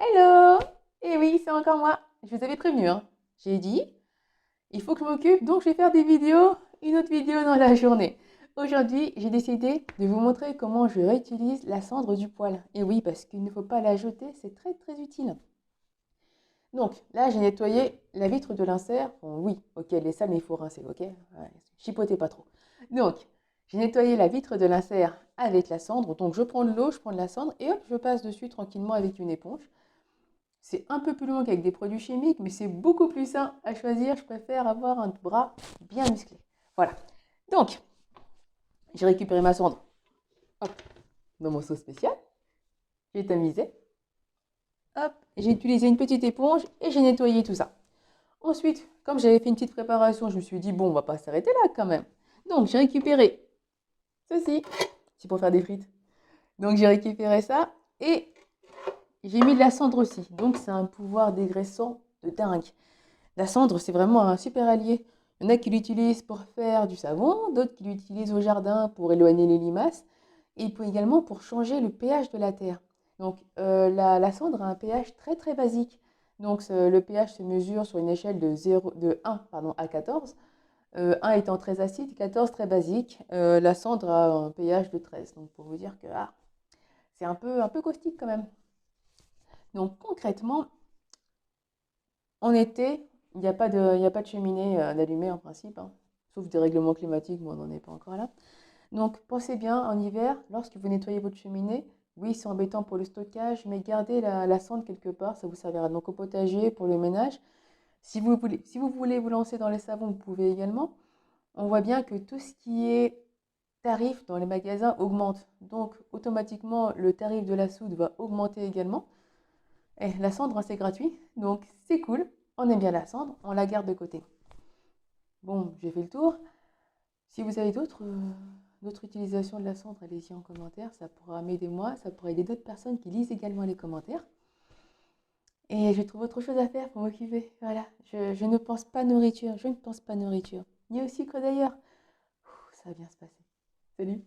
Hello! Eh oui, c'est encore moi. Je vous avais prévenu, hein. J'ai dit, il faut que je m'occupe, donc je vais faire des vidéos, une autre vidéo dans la journée. Aujourd'hui, j'ai décidé de vous montrer comment je réutilise la cendre du poêle. Et oui, parce qu'il ne faut pas la jeter, c'est très très utile. Donc là, j'ai nettoyé la vitre de l'insert. Bon, oui, ok, elle est sale, mais il faut rincer, ok? Ouais, chipotez pas trop. Donc, j'ai nettoyé la vitre de l'insert avec la cendre. Donc, je prends de l'eau, je prends de la cendre et hop, je passe dessus tranquillement avec une éponge. C'est un peu plus long qu'avec des produits chimiques, mais c'est beaucoup plus sain à choisir. Je préfère avoir un bras bien musclé. Voilà. Donc, j'ai récupéré ma cendre hop, dans mon seau spécial. J'ai tamisé. Hop, j'ai utilisé une petite éponge et j'ai nettoyé tout ça. Ensuite, comme j'avais fait une petite préparation, je me suis dit, bon, on va pas s'arrêter là quand même. Donc, j'ai récupéré ceci. C'est pour faire des frites. Donc, j'ai récupéré ça et j'ai mis de la cendre aussi. Donc, c'est un pouvoir dégraissant de dingue. La cendre, c'est vraiment un super allié. Il y en a qui l'utilisent pour faire du savon, d'autres qui l'utilisent au jardin pour éloigner les limaces, et puis également pour changer le pH de la terre. Donc la cendre a un pH très très basique. Donc le pH se mesure sur une échelle de 1 pardon, à 14. 1 étant très acide, 14 très basique. La cendre a un pH de 13. Donc pour vous dire que c'est un peu caustique quand même. Donc concrètement, en été, il y a pas de cheminée d'allumée en principe, hein, sauf des règlements climatiques, mais on n'en est pas encore là. Donc pensez bien en hiver, lorsque vous nettoyez votre cheminée, oui, c'est embêtant pour le stockage, mais gardez la cendre quelque part, ça vous servira donc au potager, pour le ménage. Si vous voulez vous lancer dans les savons, vous pouvez également. On voit bien que tout ce qui est tarif dans les magasins augmente. Donc automatiquement, le tarif de la soude va augmenter également. Et la cendre, hein, c'est gratuit, donc c'est cool. On aime bien la cendre, on la garde de côté. Bon, j'ai fait le tour. Si vous avez d'autres utilisations de la cendre, allez-y en commentaire. Ça pourra m'aider moi, ça pourra aider d'autres personnes qui lisent également les commentaires. Et je trouve autre chose à faire pour m'occuper. Voilà, je ne pense pas nourriture, je ne pense pas nourriture. Ni au sucre d'ailleurs. Ça va bien se passer. Salut!